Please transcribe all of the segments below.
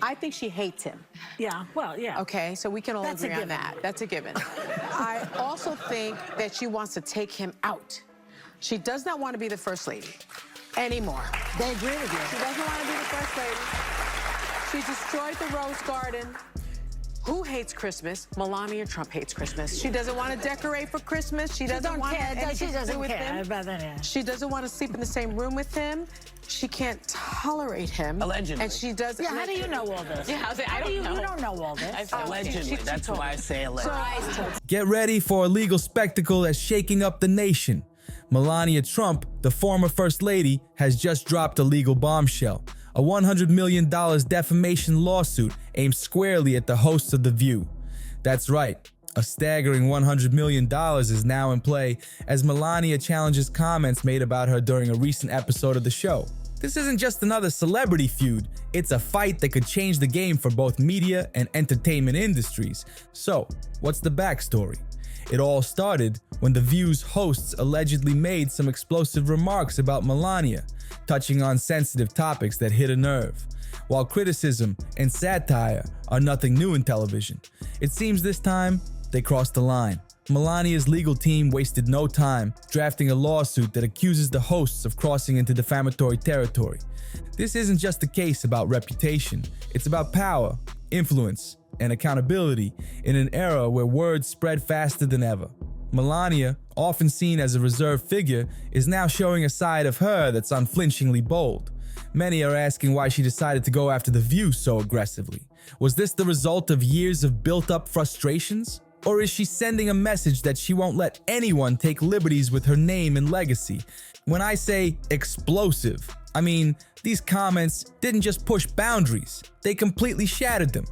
I think she hates him. Yeah, well, yeah. Okay, so we can all That's a agree on given. that. That's a given. I also think that she wants to take him out. She does not want to be the first lady anymore. They agree with you. She doesn't want to be the first lady. She destroyed the Rose Garden. Who hates Christmas? Melania Trump hates Christmas. She doesn't want to decorate for Christmas. She doesn't want anything to do with him. She doesn't want to sleep in the same room with him. She can't tolerate him. Allegedly. And she doesn't. Yeah, how do you know all this? Yeah, I don't know. You don't know all this. Allegedly. That's why I say allegedly. Get ready for a legal spectacle that's shaking up the nation. Melania Trump, the former First Lady, has just dropped a legal bombshell. A $100 million defamation lawsuit aimed squarely at the hosts of The View. That's right, a staggering $100 million is now in play as Melania challenges comments made about her during a recent episode of the show. This isn't just another celebrity feud, it's a fight that could change the game for both media and entertainment industries. So, what's the backstory? It all started when The View's hosts allegedly made some explosive remarks about Melania, touching on sensitive topics that hit a nerve. While criticism and satire are nothing new in television, it seems this time they crossed the line. Melania's legal team wasted no time drafting a lawsuit that accuses the hosts of crossing into defamatory territory. This isn't just a case about reputation, it's about power, influence, and accountability in an era where words spread faster than ever. Melania, often seen as a reserved figure, is now showing a side of her that's unflinchingly bold. Many are asking why she decided to go after The View so aggressively. Was this the result of years of built-up frustrations? Or is she sending a message that she won't let anyone take liberties with her name and legacy? When I say explosive, I mean these comments didn't just push boundaries, they completely shattered them.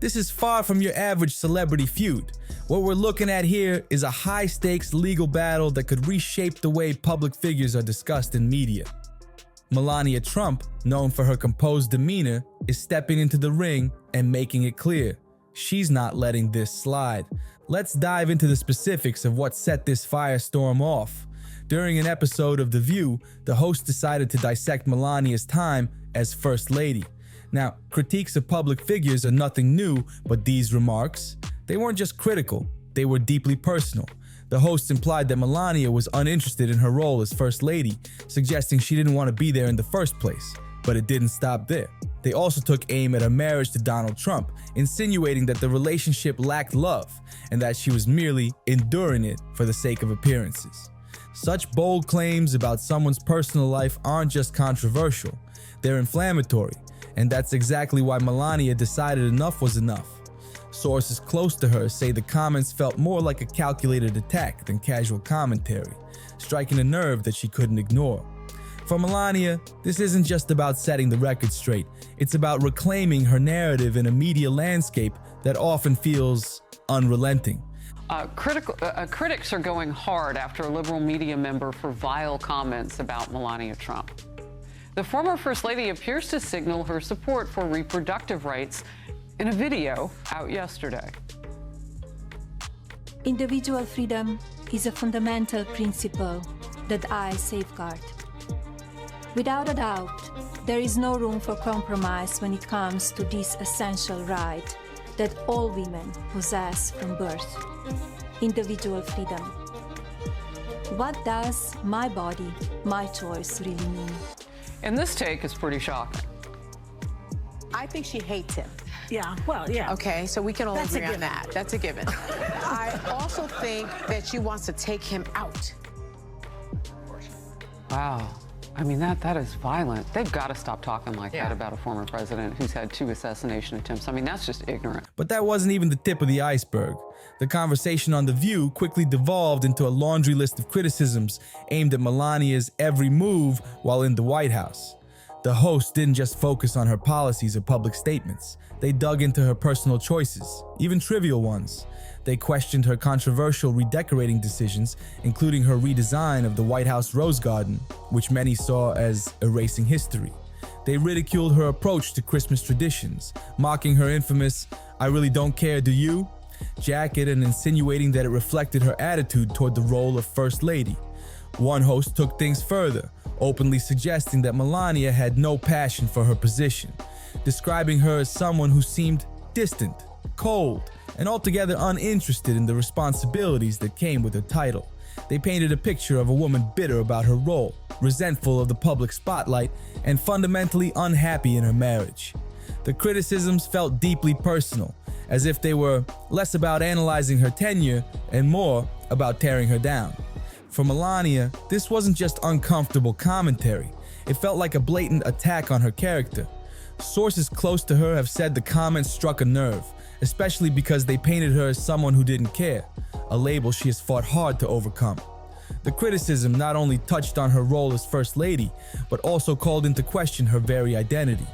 This is far from your average celebrity feud. What we're looking at here is a high-stakes legal battle that could reshape the way public figures are discussed in media. Melania Trump, known for her composed demeanor, is stepping into the ring and making it clear she's not letting this slide. Let's dive into the specifics of what set this firestorm off. During an episode of The View, the host decided to dissect Melania's time as First Lady. Now, critiques of public figures are nothing new, but these remarks, they weren't just critical, they were deeply personal. The host implied that Melania was uninterested in her role as First Lady, suggesting she didn't want to be there in the first place. But it didn't stop there. They also took aim at her marriage to Donald Trump, insinuating that the relationship lacked love and that she was merely enduring it for the sake of appearances. Such bold claims about someone's personal life aren't just controversial, they're inflammatory, and that's exactly why Melania decided enough was enough. Sources close to her say the comments felt more like a calculated attack than casual commentary, striking a nerve that she couldn't ignore. For Melania, this isn't just about setting the record straight, it's about reclaiming her narrative in a media landscape that often feels unrelenting. Critics are going hard after a liberal media member for vile comments about Melania Trump. The former First Lady appears to signal her support for reproductive rights in a video out yesterday. Individual freedom is a fundamental principle that I safeguard. Without a doubt, there is no room for compromise when it comes to this essential right that all women possess from birth: individual freedom. What does my body, my choice really mean? And this take is pretty shocking. I think she hates him. Yeah, well, yeah. Okay, so we can all That's a agree on given. that. That's a given. I also think that she wants to take him out. Wow. I mean, that is violent. They've got to stop talking like Yeah. that about a former president who's had 2 assassination attempts. I mean, that's just ignorant. But that wasn't even the tip of the iceberg. The conversation on The View quickly devolved into a laundry list of criticisms aimed at Melania's every move while in the White House. The host didn't just focus on her policies or public statements. They dug into her personal choices, even trivial ones. They questioned her controversial redecorating decisions, including her redesign of the White House Rose Garden, which many saw as erasing history. They ridiculed her approach to Christmas traditions, mocking her infamous "I really don't care, do you?" jacket and insinuating that it reflected her attitude toward the role of First Lady. One host took things further, openly suggesting that Melania had no passion for her position. describing her as someone who seemed distant, cold, and altogether uninterested in the responsibilities that came with her title. They painted a picture of a woman bitter about her role, resentful of the public spotlight, and fundamentally unhappy in her marriage. The criticisms felt deeply personal, as if they were less about analyzing her tenure and more about tearing her down. For Melania, this wasn't just uncomfortable commentary. It felt like a blatant attack on her character. Sources close to her have said the comments struck a nerve, especially because they painted her as someone who didn't care, a label she has fought hard to overcome. The criticism not only touched on her role as First Lady, but also called into question her very identity.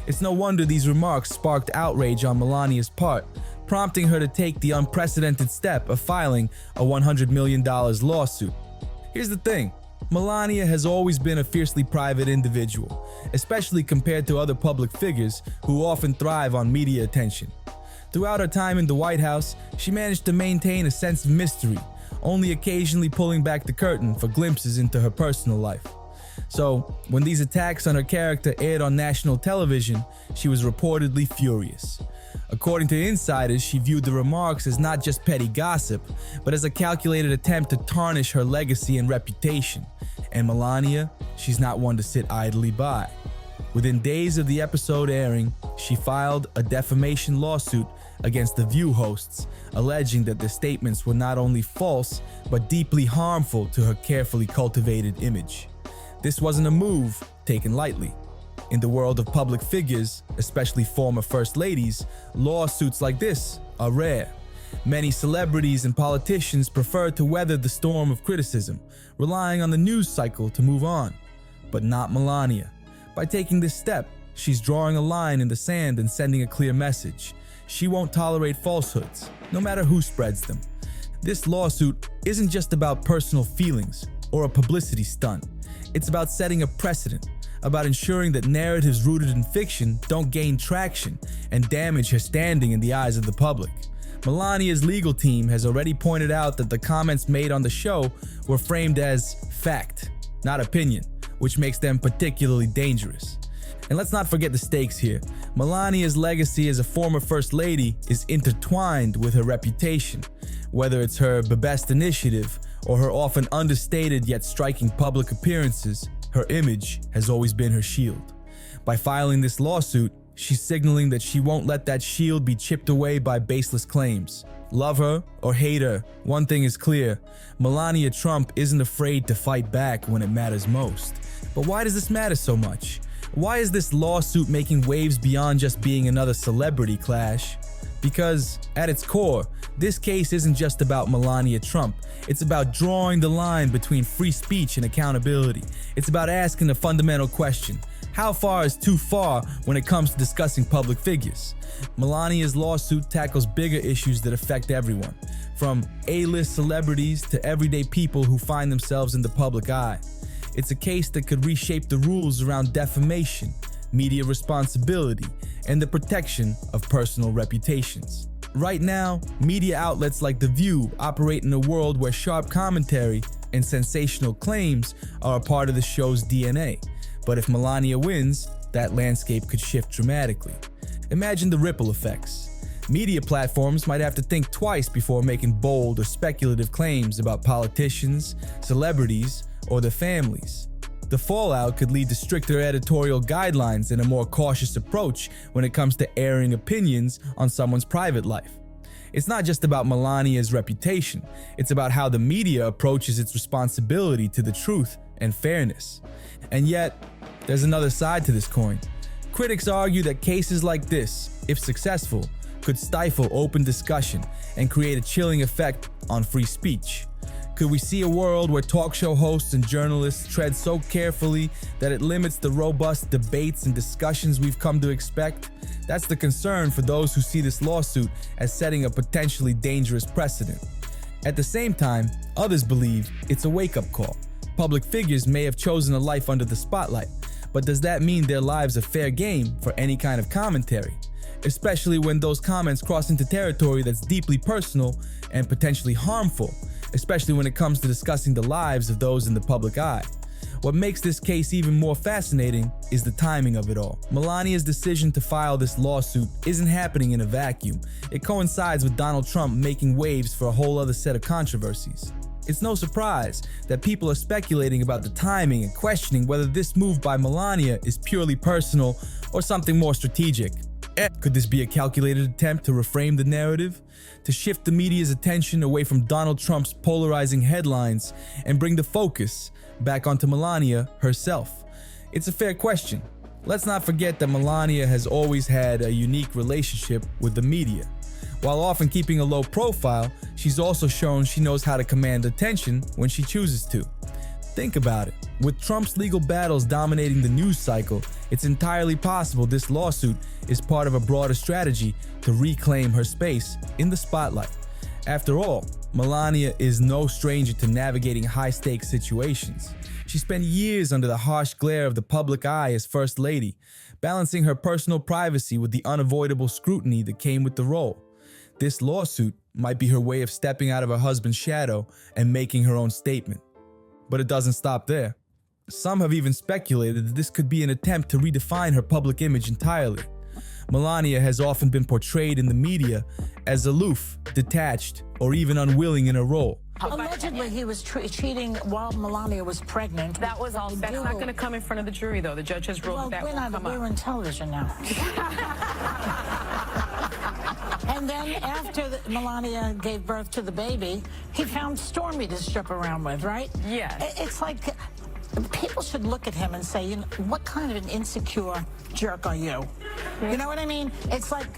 It's no wonder these remarks sparked outrage on Melania's part, prompting her to take the unprecedented step of filing a $100 million lawsuit. Here's the thing. Melania has always been a fiercely private individual, especially compared to other public figures who often thrive on media attention. Throughout her time in the White House, she managed to maintain a sense of mystery, only occasionally pulling back the curtain for glimpses into her personal life. So, when these attacks on her character aired on national television, she was reportedly furious. According to insiders, she viewed the remarks as not just petty gossip, but as a calculated attempt to tarnish her legacy and reputation. And Melania, she's not one to sit idly by. Within days of the episode airing, she filed a defamation lawsuit against the View hosts, alleging that the statements were not only false, but deeply harmful to her carefully cultivated image. This wasn't a move taken lightly. In the world of public figures, especially former first ladies, lawsuits like this are rare. Many celebrities and politicians prefer to weather the storm of criticism, relying on the news cycle to move on. But not Melania. By taking this step, she's drawing a line in the sand and sending a clear message. She won't tolerate falsehoods, no matter who spreads them. This lawsuit isn't just about personal feelings or a publicity stunt. It's about setting a precedent, about ensuring that narratives rooted in fiction don't gain traction and damage her standing in the eyes of the public. Melania's legal team has already pointed out that the comments made on the show were framed as fact, not opinion, which makes them particularly dangerous. And let's not forget the stakes here. Melania's legacy as a former First Lady is intertwined with her reputation, whether it's her best initiative or her often understated yet striking public appearances. Her image has always been her shield. By filing this lawsuit, she's signaling that she won't let that shield be chipped away by baseless claims. Love her or hate her, one thing is clear: Melania Trump isn't afraid to fight back when it matters most. But why does this matter so much? Why is this lawsuit making waves beyond just being another celebrity clash? Because, at its core, this case isn't just about Melania Trump. It's about drawing the line between free speech and accountability. It's about asking a fundamental question: how far is too far when it comes to discussing public figures? Melania's lawsuit tackles bigger issues that affect everyone, from A-list celebrities to everyday people who find themselves in the public eye. It's a case that could reshape the rules around defamation, media responsibility, and the protection of personal reputations. Right now, media outlets like The View operate in a world where sharp commentary and sensational claims are a part of the show's DNA. But if Melania wins, that landscape could shift dramatically. Imagine the ripple effects. Media platforms might have to think twice before making bold or speculative claims about politicians, celebrities, or their families. The fallout could lead to stricter editorial guidelines and a more cautious approach when it comes to airing opinions on someone's private life. It's not just about Melania's reputation, it's about how the media approaches its responsibility to the truth and fairness. And yet, there's another side to this coin. Critics argue that cases like this, if successful, could stifle open discussion and create a chilling effect on free speech. Could we see a world where talk show hosts and journalists tread so carefully that it limits the robust debates and discussions we've come to expect? That's the concern for those who see this lawsuit as setting a potentially dangerous precedent. At the same time, others believe it's a wake-up call. Public figures may have chosen a life under the spotlight, but does that mean their lives are fair game for any kind of commentary? Especially when those comments cross into territory that's deeply personal and potentially harmful, especially when it comes to discussing the lives of those in the public eye. What makes this case even more fascinating is the timing of it all. Melania's decision to file this lawsuit isn't happening in a vacuum. It coincides with Donald Trump making waves for a whole other set of controversies. It's no surprise that people are speculating about the timing and questioning whether this move by Melania is purely personal or something more strategic. Could this be a calculated attempt to reframe the narrative, to shift the media's attention away from Donald Trump's polarizing headlines and bring the focus back onto Melania herself? It's a fair question. Let's not forget that Melania has always had a unique relationship with the media. While often keeping a low profile, she's also shown she knows how to command attention when she chooses to. Think about it. With Trump's legal battles dominating the news cycle, it's entirely possible this lawsuit is part of a broader strategy to reclaim her space in the spotlight. After all, Melania is no stranger to navigating high-stakes situations. She spent years under the harsh glare of the public eye as First Lady, balancing her personal privacy with the unavoidable scrutiny that came with the role. This lawsuit might be her way of stepping out of her husband's shadow and making her own statement. But it doesn't stop there. Some have even speculated that this could be an attempt to redefine her public image entirely. Melania has often been portrayed in the media as aloof, detached, or even unwilling in her role. Allegedly, he was cheating while Melania was pregnant. That's not going to come in front of the jury, though. The judge has ruled that won't come up. We're on television now. And then after Melania gave birth to the baby, he found Stormy to strip around with, right? Yes. It's like people should look at him and say, you know, what kind of an insecure jerk are you? You know what I mean? It's like,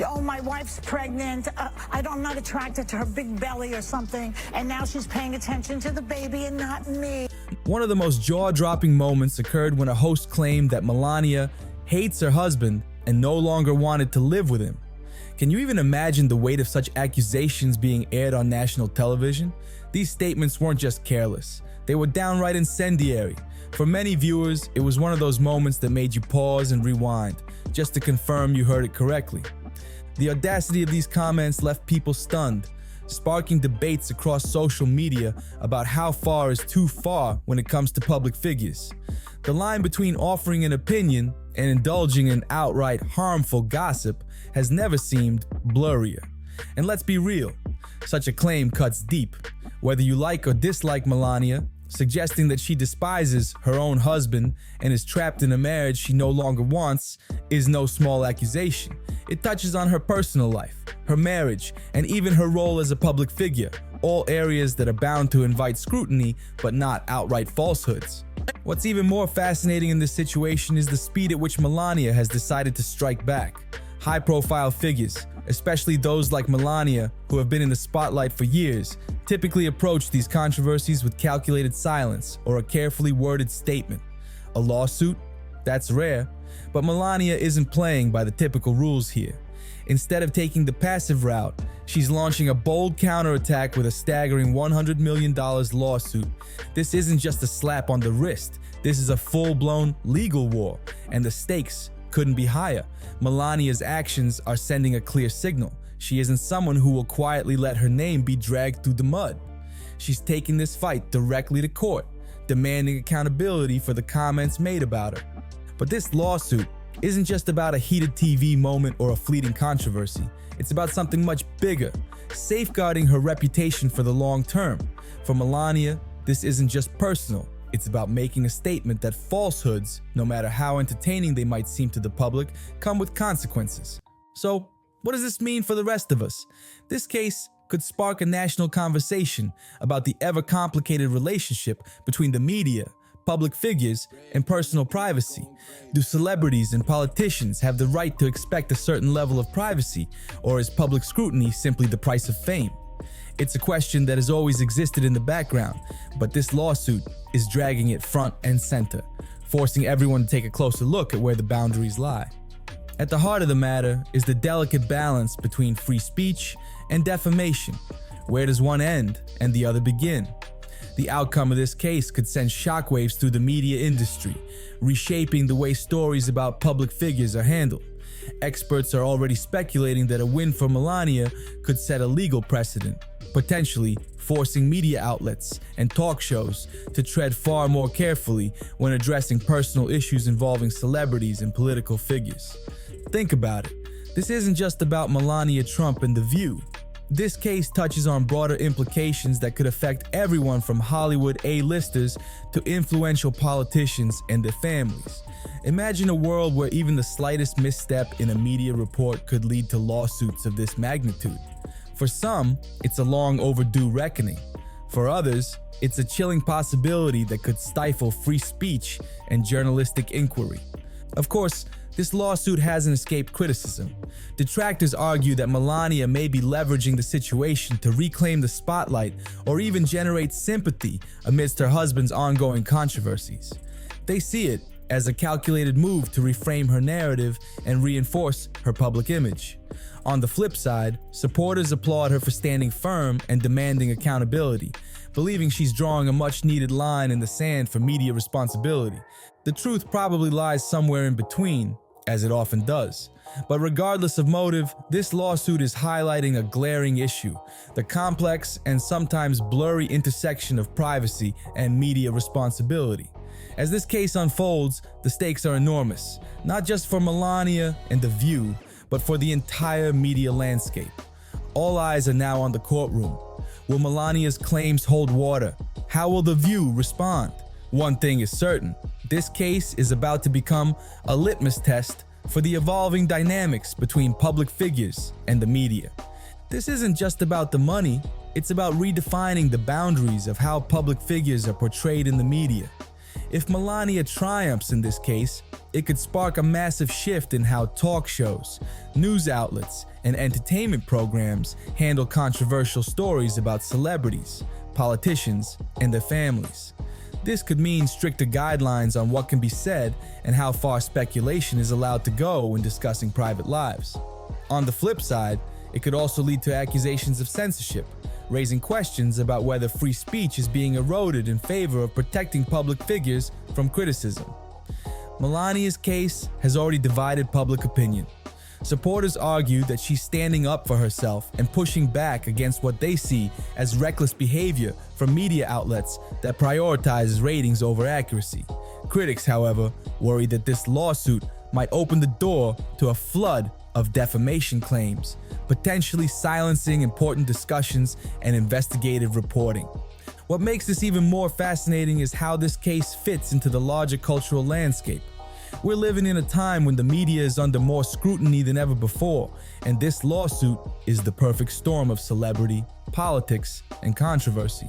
oh, my wife's pregnant. I'm not attracted to her big belly or something. And now she's paying attention to the baby and not me. One of the most jaw-dropping moments occurred when a host claimed that Melania hates her husband and no longer wanted to live with him. Can you even imagine the weight of such accusations being aired on national television? These statements weren't just careless. They were downright incendiary. For many viewers, it was one of those moments that made you pause and rewind, just to confirm you heard it correctly. The audacity of these comments left people stunned, sparking debates across social media about how far is too far when it comes to public figures. The line between offering an opinion and indulging in outright harmful gossip has never seemed blurrier. And let's be real, such a claim cuts deep. Whether you like or dislike Melania, suggesting that she despises her own husband and is trapped in a marriage she no longer wants is no small accusation. It touches on her personal life, her marriage, and even her role as a public figure, all areas that are bound to invite scrutiny but not outright falsehoods. What's even more fascinating in this situation is the speed at which Melania has decided to strike back. High-profile figures, especially those like Melania, who have been in the spotlight for years, typically approach these controversies with calculated silence or a carefully worded statement. A lawsuit? That's rare, but Melania isn't playing by the typical rules here. Instead of taking the passive route, she's launching a bold counterattack with a staggering $100 million lawsuit. This isn't just a slap on the wrist, this is a full-blown legal war, and the stakes couldn't be higher. Melania's actions are sending a clear signal. She isn't someone who will quietly let her name be dragged through the mud. She's taking this fight directly to court, demanding accountability for the comments made about her. But this lawsuit isn't just about a heated TV moment or a fleeting controversy. It's about something much bigger, safeguarding her reputation for the long term. For Melania, this isn't just personal. It's about making a statement that falsehoods, no matter how entertaining they might seem to the public, come with consequences. So, what does this mean for the rest of us? This case could spark a national conversation about the ever-complicated relationship between the media, public figures, and personal privacy. Do celebrities and politicians have the right to expect a certain level of privacy, or is public scrutiny simply the price of fame? It's a question that has always existed in the background, but this lawsuit is dragging it front and center, forcing everyone to take a closer look at where the boundaries lie. At the heart of the matter is the delicate balance between free speech and defamation. Where does one end and the other begin? The outcome of this case could send shockwaves through the media industry, reshaping the way stories about public figures are handled. Experts are already speculating that a win for Melania could set a legal precedent, potentially forcing media outlets and talk shows to tread far more carefully when addressing personal issues involving celebrities and political figures. Think about it. This isn't just about Melania Trump and The View. This case touches on broader implications that could affect everyone from Hollywood A-listers to influential politicians and their families. Imagine a world where even the slightest misstep in a media report could lead to lawsuits of this magnitude. For some, it's a long overdue reckoning. For others, it's a chilling possibility that could stifle free speech and journalistic inquiry. Of course, this lawsuit hasn't escaped criticism. Detractors argue that Melania may be leveraging the situation to reclaim the spotlight or even generate sympathy amidst her husband's ongoing controversies. They see it as a calculated move to reframe her narrative and reinforce her public image. On the flip side, supporters applaud her for standing firm and demanding accountability, believing she's drawing a much-needed line in the sand for media responsibility. The truth probably lies somewhere in between, as it often does. But regardless of motive, this lawsuit is highlighting a glaring issue: the complex and sometimes blurry intersection of privacy and media responsibility. As this case unfolds, the stakes are enormous, not just for Melania and The View, but for the entire media landscape. All eyes are now on the courtroom. Will Melania's claims hold water? How will The View respond? One thing is certain: this case is about to become a litmus test for the evolving dynamics between public figures and the media. This isn't just about the money, it's about redefining the boundaries of how public figures are portrayed in the media. If Melania triumphs in this case, it could spark a massive shift in how talk shows, news outlets, and entertainment programs handle controversial stories about celebrities, politicians, and their families. This could mean stricter guidelines on what can be said and how far speculation is allowed to go when discussing private lives. On the flip side, it could also lead to accusations of censorship, raising questions about whether free speech is being eroded in favor of protecting public figures from criticism. Melania's case has already divided public opinion. Supporters argue that she's standing up for herself and pushing back against what they see as reckless behavior from media outlets that prioritizes ratings over accuracy. Critics, however, worry that this lawsuit might open the door to a flood of defamation claims, potentially silencing important discussions and investigative reporting. What makes this even more fascinating is how this case fits into the larger cultural landscape. We're living in a time when the media is under more scrutiny than ever before, and this lawsuit is the perfect storm of celebrity, politics, and controversy.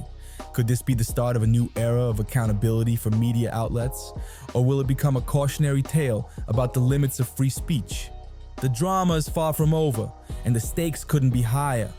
Could this be the start of a new era of accountability for media outlets? Or will it become a cautionary tale about the limits of free speech? The drama is far from over, and the stakes couldn't be higher.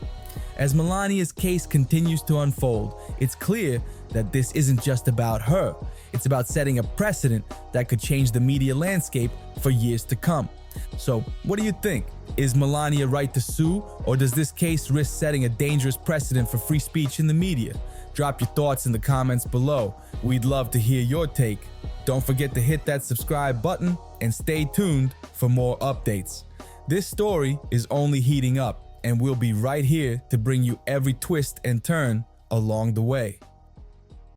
As Melania's case continues to unfold, it's clear that this isn't just about her. It's about setting a precedent that could change the media landscape for years to come. So, what do you think? Is Melania right to sue, or does this case risk setting a dangerous precedent for free speech in the media? Drop your thoughts in the comments below. We'd love to hear your take. Don't forget to hit that subscribe button and stay tuned for more updates. This story is only heating up, and we'll be right here to bring you every twist and turn along the way.